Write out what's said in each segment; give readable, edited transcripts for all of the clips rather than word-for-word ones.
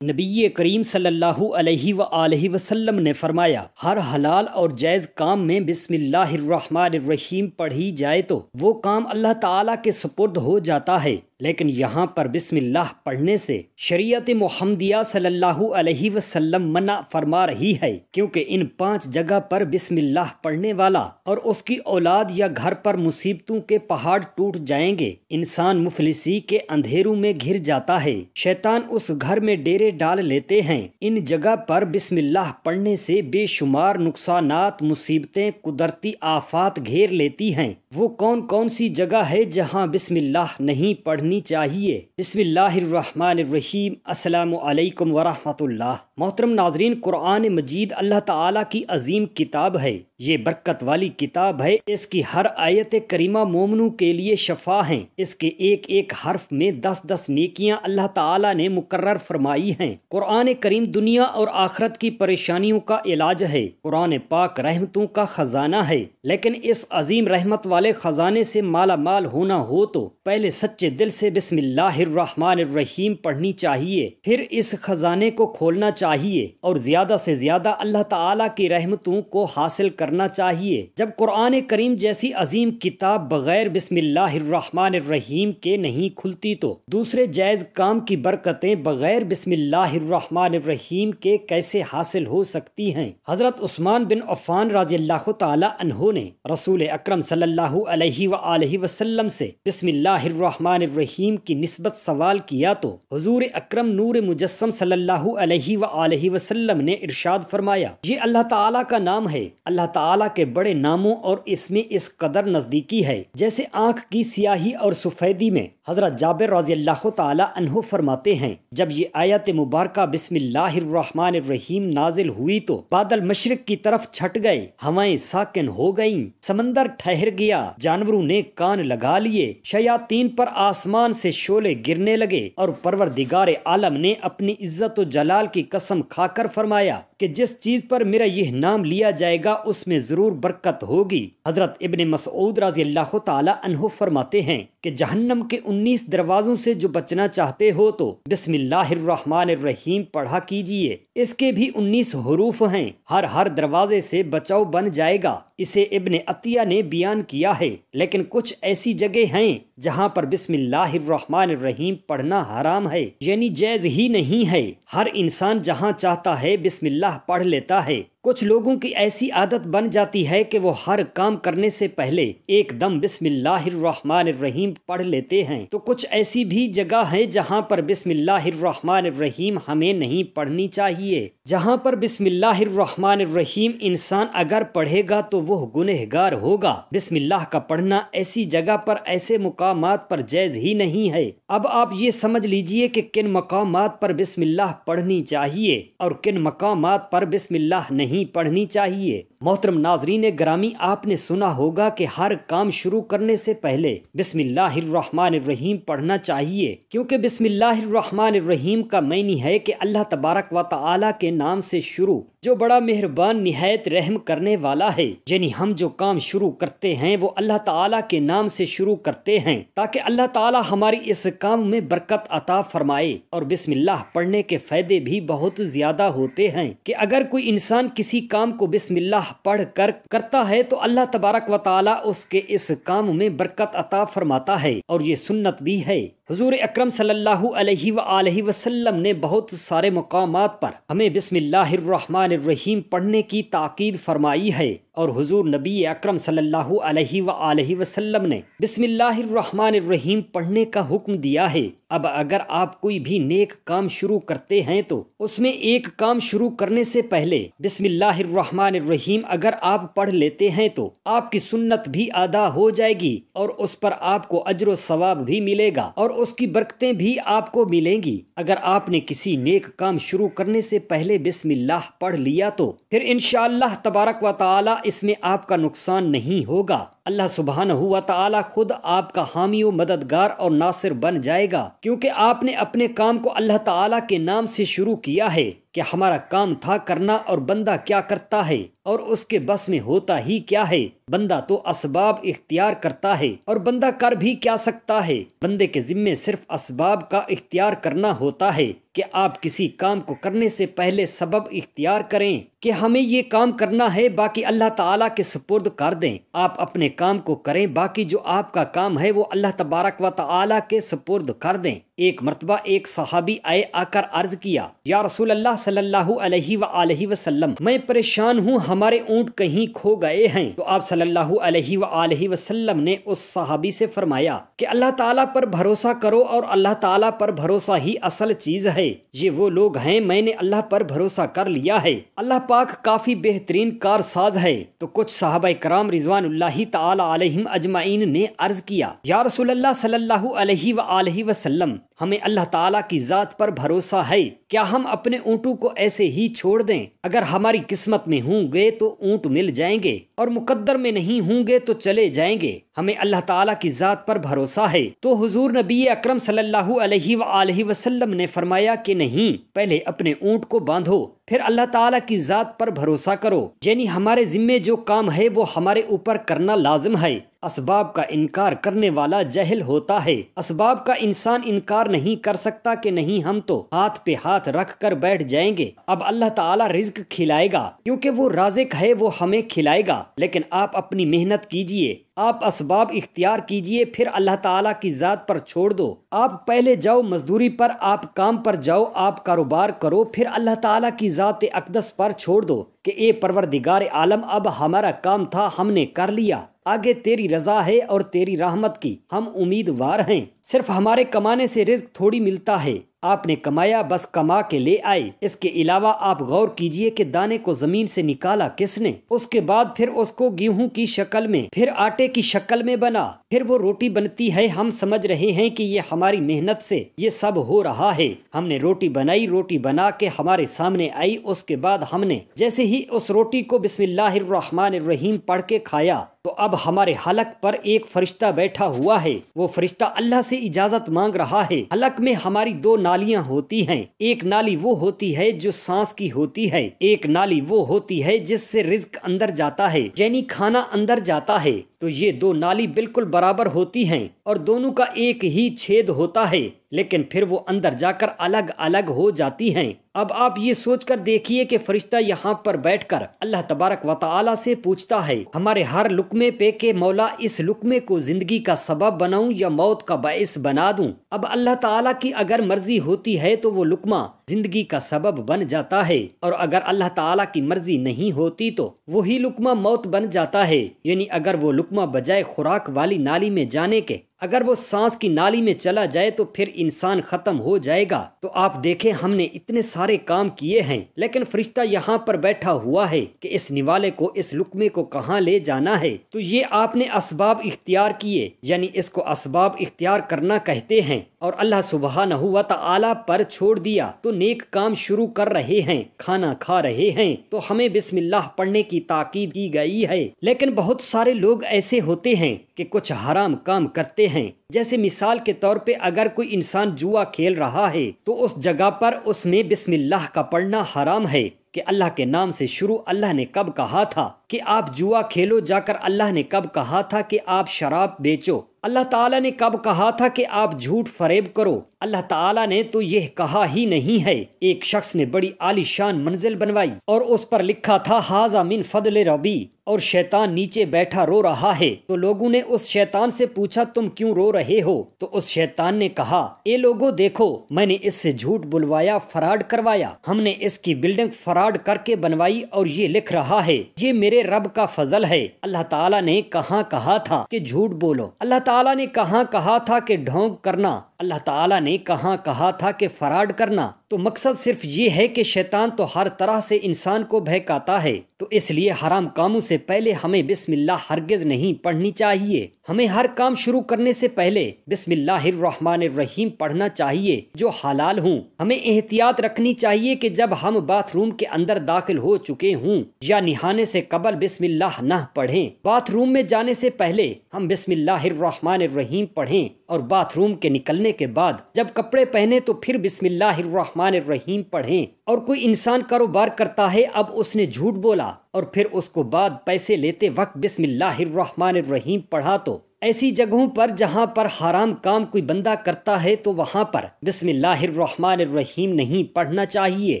نبی کریم صلی اللہ علیہ وآلہ وسلم نے فرمایا، ہر حلال اور جائز کام میں بسم اللہ الرحمن الرحیم پڑھی جائے تو وہ کام اللہ تعالیٰ کے سپرد ہو جاتا ہے، لیکن یہاں پر بسم اللہ پڑھنے سے شریعت محمدیہ صلی اللہ علیہ وسلم منع فرما رہی ہے، کیونکہ ان 5 جگہ پر بسم اللہ پڑھنے والا اور اس کی اولاد یا گھر پر مصیبتوں کے پہاڑ ٹوٹ جائیں گے، انسان مفلسی کے اندھیروں میں گھر جاتا ہے، شیطان اس گھر میں ڈیرے ڈال لیتے ہیں۔ ان جگہ پر بسم اللہ پڑھنے سے بے شمار نقصانات، مصیبتیں، قدرتی آفات گھیر لیتی ہیں۔ وہ کون کون سی جگہ ہے جہاں بسم اللہ نہیں پڑھنی چاہیے؟ بسم اللہ الرحمن الرحیم۔ السلام علیکم ورحمۃ اللہ۔ محترم ناظرین، قرآن مجید اللہ تعالیٰ کی عظیم کتاب ہے، یہ برکت والی کتاب ہے، اس کی ہر آیت کریمہ مومنوں کے لیے شفا ہیں، اس کے ایک ایک حرف میں 10 نیکیاں اللہ تعالیٰ نے مقرر فرمائی ہیں۔ قرآن کریم دنیا اور آخرت کی پریشانیوں کا علاج ہے، قرآن پاک رحمتوں کا خزانہ ہے، لیکن اس عظیم رحمت والے خزانے سے مالا مال ہونا ہو تو پہلے سچے دل سے بسم اللہ الرحمن الرحیم پڑھنی چاہیے، پھر اس خزانے کو کھولنا چاہیے اور زیادہ سے زیادہ اللہ تعالیٰ کی رحمتوں کو حاصل کرنا چاہیے۔ جب قرآن کریم جیسی عظیم کتاب بغیر بسم اللہ الرحمن الرحیم کے نہیں کھلتی تو دوسرے جائز کام کی برکتیں بغیر بسم اللہ الرحمن الرحیم کے کیسے حاصل ہو سکتی ہیں؟ حضرت عثمان بن عفان رضی اللہ تعالی عنہ نے رسول اکرم صلی اللہ علیہ وآلہ وسلم سے بسم اللہ الرحمن الرحیم کی نسبت سوال کیا تو حضور اکرم نور مجسم صلی اللہ علیہ وآلہ وسلم نے ارشاد فرمایا، یہ اللہ تعالیٰ کا نام ہے، اللہ تعالیٰ کے بڑے ناموں اور اس میں اس قدر نزدیکی ہے جیسے آنکھ کی سیاہی اور سفیدی میں۔ حضرت جابر رضی اللہ تعالی عنہ فرماتے ہیں، جب یہ آیت مبارکہ بسم اللہ الرحمن الرحیم نازل ہوئی تو بادل مشرق کی طرف چھٹ گئے، ہوائیں ساکن ہو گئیں، سمندر ٹھہر گیا، جانوروں نے کان لگا لیے، شیاطین پر آسمان سے شعلے گرنے لگے، اور پروردگار عالم نے اپنی عزت و جلال کی قسم کھا کر فرمایا کہ جس چیز پر میرا یہ نام لیا جائے گا اس میں ضرور برکت ہوگی۔ حضرت ابن مسعود رضی اللہ تعالی عنہ فرماتے ہیں کہ جہنم کے 19 دروازوں سے جو بچنا چاہتے ہو تو بسم اللہ الرحمن الرحیم پڑھا کیجئے، اس کے بھی 19 حروف ہیں، ہر دروازے سے بچاؤ بن جائے گا۔ اسے ابن عطیہ نے بیان کیا ہے، لیکن کچھ ایسی جگہ ہیں جہاں پر بسم اللہ الرحمن الرحیم پڑھنا حرام ہے، یعنی جائز ہی نہیں ہے۔ ہر انسان جہاں چاہتا ہے بسم اللہ پڑھ لیتا ہے۔ کچھ لوگوں کی ایسی عادت بن جاتی ہے کہ وہ ہر کام کرنے سے پہلے ایک دم بسم اللہ الرحمن الرحیم پڑھ لیتے ہیں، تو کچھ ایسی بھی جگہ ہے جہاں پر بسم اللہ الرحمن الرحیم ہمیں نہیں پڑھنی چاہیے۔ جہاں پر بسم اللہ الرحمن الرحیم انسان اگر پڑھے گا تو وہ گنہگار ہوگا۔ بسم اللہ کا پڑھنا ایسی جگہ پر، ایسے مقامات پر جائز ہی نہیں ہے۔ اب آپ یہ سمجھ لیجئے کہ کن مقامات پر بسم اللہ پڑھنی چاہیے اور کن مقامات پر بسم اللہ نہیں پڑھنی چاہیے۔ محترم ناظرین گرامی، آپ نے سنا ہوگا کہ ہر کام شروع کرنے سے پہلے بسم اللہ الرحمن الرحیم پڑھنا چاہیے، کیونکہ بسم اللہ الرحمن الرحیم کا معنی ہے کہ اللہ تبارک و تعالی کے نام سے شروع، جو بڑا مہربان نہایت رحم کرنے والا ہے، یعنی ہم جو کام شروع کرتے ہیں وہ اللہ تعالی کے نام سے شروع کرتے ہیں تاکہ اللہ تعالی ہماری اس کام میں برکت عطا فرمائے۔ اور بسم اللہ پڑھنے کے فائدے بھی بہت زیادہ ہوتے ہیں کہ اگر کوئی انسان کسی کام کو بسم اللہ پڑھ کر کرتا ہے تو اللہ تبارک و تعالی اس کے اس کام میں برکت عطا فرماتا ہے، اور یہ سنت بھی ہے۔ حضور اکرم صلی اللہ علیہ وآلہ وسلم نے بہت سارے مقامات پر ہمیں بسم اللہ الرحمن الرحیم پڑھنے کی تاکید فرمائی ہے، اور حضور نبی اکرم صلی اللہ علیہ وآلہ وسلم نے بسم اللہ الرحمن الرحیم پڑھنے کا حکم دیا ہے۔ اب اگر آپ کوئی بھی نیک کام شروع کرتے ہیں تو اس میں ایک کام شروع کرنے سے پہلے بسم اللہ الرحمن الرحیم اگر آپ پڑھ لیتے ہیں تو آپ کی سنت بھی ادا ہو جائے گی، اور اس پر آپ کو اجر و ثواب بھی ملے گا، اور اس کی برکتیں بھی آپ کو ملیں گی۔ اگر آپ نے کسی نیک کام شروع کرنے سے پہلے بسم اللہ پڑھ لیا تو پھر انشاءاللہ تبارک و تعالی اس میں آپ کا نقصان نہیں ہوگا۔ اللہ سبحانہ و تعالی خود آپ کا حامی و مددگار اور ناصر بن جائے گا، کیونکہ آپ نے اپنے کام کو اللہ تعالی کے نام سے شروع کیا ہے کہ ہمارا کام تھا کرنا، اور بندہ کیا کرتا ہے اور اس کے بس میں ہوتا ہی کیا ہے؟ بندہ تو اسباب اختیار کرتا ہے، اور بندہ کر بھی کیا سکتا ہے؟ بندے کے ذمے صرف اسباب کا اختیار کرنا ہوتا ہے کہ آپ کسی کام کو کرنے سے پہلے سبب اختیار کریں کہ ہمیں یہ کام کرنا ہے، باقی اللہ تعالیٰ کے سپرد کر دیں۔ آپ اپنے کام کو کریں، باقی جو آپ کا کام ہے وہ اللہ تبارک و تعالیٰ کے سپرد کر دیں۔ ایک مرتبہ ایک صحابی آ کر عرض کیا، یا رسول اللہ صلی اللہ علیہ وآلہ وسلم، میں پریشان ہوں، ہمارے اونٹ کہیں کھو گئے ہیں۔ تو آپ صلی اللہ علیہ وآلہ وسلم نے اس صحابی سے فرمایا کہ اللہ تعالیٰ پر بھروسہ کرو، اور اللہ تعالیٰ پر بھروسہ ہی اصل چیز ہے۔ یہ وہ لوگ ہیں، میں نے اللہ پر بھروسہ کر لیا ہے، اللہ پاک کافی بہترین کار ساز ہے۔ تو کچھ صحابہ کرام رضوان اللہ تعالی علیہم اجمعین نے عرض کیا، یا رسول اللہ صلی اللہ علیہ وآلہ وسلم، ہمیں اللہ تعالیٰ کی ذات پر بھروسہ ہے، کیا ہم اپنے اونٹوں کو ایسے ہی چھوڑ دیں؟ اگر ہماری قسمت میں ہوں گے تو اونٹ مل جائیں گے، اور مقدر میں نہیں ہوں گے تو چلے جائیں گے، ہمیں اللہ تعالیٰ کی ذات پر بھروسہ ہے۔ تو حضور نبی اکرم صلی اللہ علیہ وآلہ وسلم نے فرمایا کہ نہیں، پہلے اپنے اونٹ کو باندھو، پھر اللہ تعالیٰ کی ذات پر بھروسہ کرو، یعنی ہمارے ذمے جو کام ہے وہ ہمارے اوپر کرنا لازم ہے۔ اسباب کا انکار کرنے والا جاہل ہوتا ہے۔ اسباب کا انسان انکار نہیں کر سکتا کہ نہیں ہم تو ہاتھ پہ ہاتھ رکھ کر بیٹھ جائیں گے، اب اللہ تعالیٰ رزق کھلائے گا، کیونکہ وہ رازق ہے، وہ ہمیں کھلائے گا۔ لیکن آپ اپنی محنت کیجئے، آپ اسباب اختیار کیجئے، پھر اللہ تعالیٰ کی ذات پر چھوڑ دو۔ آپ پہلے جاؤ مزدوری پر، آپ کام پر جاؤ، آپ کاروبار کرو، پھر اللہ تعالیٰ کی ذات اقدس پر چھوڑ دو کہ اے پروردگار عالم، اب ہمارا کام تھا، ہم نے کر لیا، آگے تیری رضا ہے اور تیری رحمت کی ہم امیدوار ہیں۔ صرف ہمارے کمانے سے رزق تھوڑی ملتا ہے، آپ نے کمایا، بس کما کے لے آئے۔ اس کے علاوہ آپ غور کیجئے کہ دانے کو زمین سے نکالا کس نے، اس کے بعد پھر اس کو گیہوں کی شکل میں، پھر آٹے کی شکل میں بنا، پھر وہ روٹی بنتی ہے۔ ہم سمجھ رہے ہیں کہ یہ ہماری محنت سے یہ سب ہو رہا ہے۔ ہم نے روٹی بنائی، روٹی بنا کے ہمارے سامنے آئی، اس کے بعد ہم نے جیسے ہی اس روٹی کو بسم اللہ الرحمن الرحیم پڑھ کے کھایا تو اب ہمارے حلق پر ایک فرشتہ بیٹھا ہوا ہے، وہ فرشتہ اللہ سے اجازت مانگ رہا ہے۔ حلق میں ہماری دو نالیاں ہوتی ہیں، ایک نالی وہ ہوتی ہے جو سانس کی ہوتی ہے، ایک نالی وہ ہوتی ہے جس سے رزق اندر جاتا ہے، یعنی کھانا اندر جاتا ہے۔ تو یہ دو نالی بالکل برابر ہوتی ہیں اور دونوں کا ایک ہی چھید ہوتا ہے، لیکن پھر وہ اندر جا کر الگ الگ ہو جاتی ہیں۔ اب آپ یہ سوچ کر دیکھیے کہ فرشتہ یہاں پر بیٹھ کر اللہ تبارک و تعالی سے پوچھتا ہے ہمارے ہر لقمے پہ کہ مولا اس لقمے کو زندگی کا سبب بناؤں یا موت کا باعث بنا دوں۔ اب اللہ تعالیٰ کی اگر مرضی ہوتی ہے تو وہ لقمہ زندگی کا سبب بن جاتا ہے، اور اگر اللہ تعالیٰ کی مرضی نہیں ہوتی تو وہی لقمہ موت بن جاتا ہے۔ یعنی اگر وہ لقمہ بجائے خوراک والی نالی میں جانے کے اگر وہ سانس کی نالی میں چلا جائے تو پھر انسان ختم ہو جائے گا۔ تو آپ دیکھیں ہم نے اتنے سارے کام کیے ہیں، لیکن فرشتہ یہاں پر بیٹھا ہوا ہے کہ اس نوالے کو، اس لقمے کو کہاں لے جانا ہے۔ تو یہ آپ نے اسباب اختیار کیے، یعنی اس کو اسباب اختیار کرنا کہتے ہیں، اور اللہ سبحانہ و تعالی پر چھوڑ دیا تو نیک کام شروع کر رہے ہیں، کھانا کھا رہے ہیں، تو ہمیں بسم اللہ پڑھنے کی تاکید کی گئی ہے۔ لیکن بہت سارے لوگ ایسے ہوتے ہیں کہ کچھ حرام کام کرتے ہیں، جیسے مثال کے طور پہ اگر کوئی انسان جوا کھیل رہا ہے تو اس جگہ پر اس میں بسم اللہ کا پڑھنا حرام ہے کہ اللہ کے نام سے شروع۔ اللہ نے کب کہا تھا کہ آپ جوا کھیلو جا کر؟ اللہ نے کب کہا تھا کہ آپ شراب بیچو؟ اللہ تعالیٰ نے کب کہا تھا کہ آپ جھوٹ فریب کرو؟ اللہ تعالیٰ نے تو یہ کہا ہی نہیں ہے۔ ایک شخص نے بڑی عالی شان منزل بنوائی اور اس پر لکھا تھا ھذا من فضل ربی، اور شیطان نیچے بیٹھا رو رہا ہے۔ تو لوگوں نے اس شیطان سے پوچھا تم کیوں رو رہے ہو؟ تو اس شیطان نے کہا اے لوگوں دیکھو، میں نے اس سے جھوٹ بلوایا، فراڈ کروایا، ہم نے اس کی بلڈنگ فراڈ کر کے بنوائی اور یہ لکھ رہا ہے یہ میرے رب کا فضل ہے۔ اللہ تعالیٰ نے کہاں کہا تھا کہ جھوٹ بولو؟ اللہ تعالیٰ نے کہاں کہا تھا کہ ڈھونگ کرنا؟ اللہ تعالیٰ نے کہاں کہا تھا کہ فراڈ کرنا؟ تو مقصد صرف یہ ہے کہ شیطان تو ہر طرح سے انسان کو بہکاتا ہے، تو اس لیے حرام کاموں سے پہلے ہمیں بسم اللہ ہرگز نہیں پڑھنی چاہیے۔ ہمیں ہر کام شروع کرنے سے پہلے بسم اللہ الرحمن الرحیم پڑھنا چاہیے جو حلال ہوں۔ ہمیں احتیاط رکھنی چاہیے کہ جب ہم باتھ روم کے اندر داخل ہو چکے ہوں یا نہانے سے قبل بسم اللہ نہ پڑھیں۔ باتھ روم میں جانے سے پہلے ہم بسم اللہ الرحمن الرحیم پڑھیں، اور باتھ روم کے نکلنے کے بعد جب کپڑے پہنے تو پھر بسم اللہ الرحمن الرحیم پڑھیں۔ اور کوئی انسان کاروبار کرتا ہے، اب اس نے جھوٹ بولا اور پھر اس کو بعد پیسے لیتے وقت بسم اللہ الرحمن الرحیم پڑھا تو ایسی جگہوں پر جہاں پر حرام کام کوئی بندہ کرتا ہے تو وہاں پر بسم اللہ الرحمن الرحیم نہیں پڑھنا چاہیے،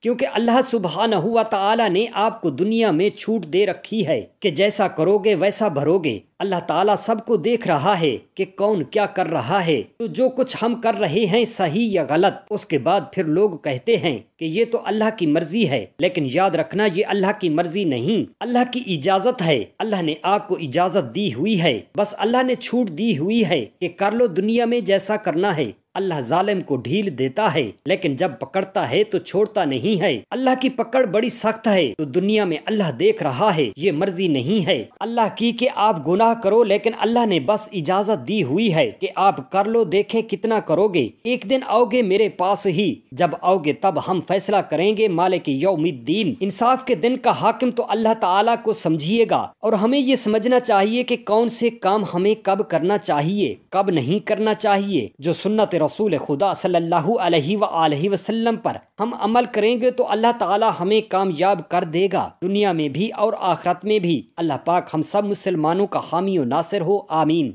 کیونکہ اللہ سبحانہ و تعالی نے آپ کو دنیا میں چھوٹ دے رکھی ہے کہ جیسا کرو گے ویسا بھرو گے۔ اللہ تعالیٰ سب کو دیکھ رہا ہے کہ کون کیا کر رہا ہے، تو جو کچھ ہم کر رہے ہیں صحیح یا غلط، اس کے بعد پھر لوگ کہتے ہیں کہ یہ تو اللہ کی مرضی ہے، لیکن یاد رکھنا یہ اللہ کی مرضی نہیں، اللہ کی اجازت ہے۔ اللہ نے آپ کو اجازت دی ہوئی ہے، بس اللہ نے چھوٹ دی ہوئی ہے کہ کر لو دنیا میں جیسا کرنا ہے۔ اللہ ظالم کو ڈھیل دیتا ہے، لیکن جب پکڑتا ہے تو چھوڑتا نہیں ہے۔ اللہ کی پکڑ بڑی سخت ہے، تو دنیا میں اللہ دیکھ رہا ہے، یہ مرضی نہیں ہے اللہ کی کہ آپ گناہ کرو، لیکن اللہ نے بس اجازت دی ہوئی ہے کہ آپ کر لو، دیکھیں کتنا کرو گے۔ ایک دن آؤ گے میرے پاس ہی، جب آؤ گے تب ہم فیصلہ کریں گے مالک یوم الدین۔ انصاف کے دن کا حاکم تو اللہ تعالیٰ کو سمجھیے گا، اور ہمیں یہ سمجھنا چاہیے کہ کون سے کام ہمیں کب کرنا چاہیے، کب نہیں کرنا چاہیے۔ جو سنت رسول خدا صلی اللہ علیہ وآلہ وسلم پر ہم عمل کریں گے تو اللہ تعالی ہمیں کامیاب کر دے گا، دنیا میں بھی اور آخرت میں بھی۔ اللہ پاک ہم سب مسلمانوں کا حامی و ناصر ہو، آمین۔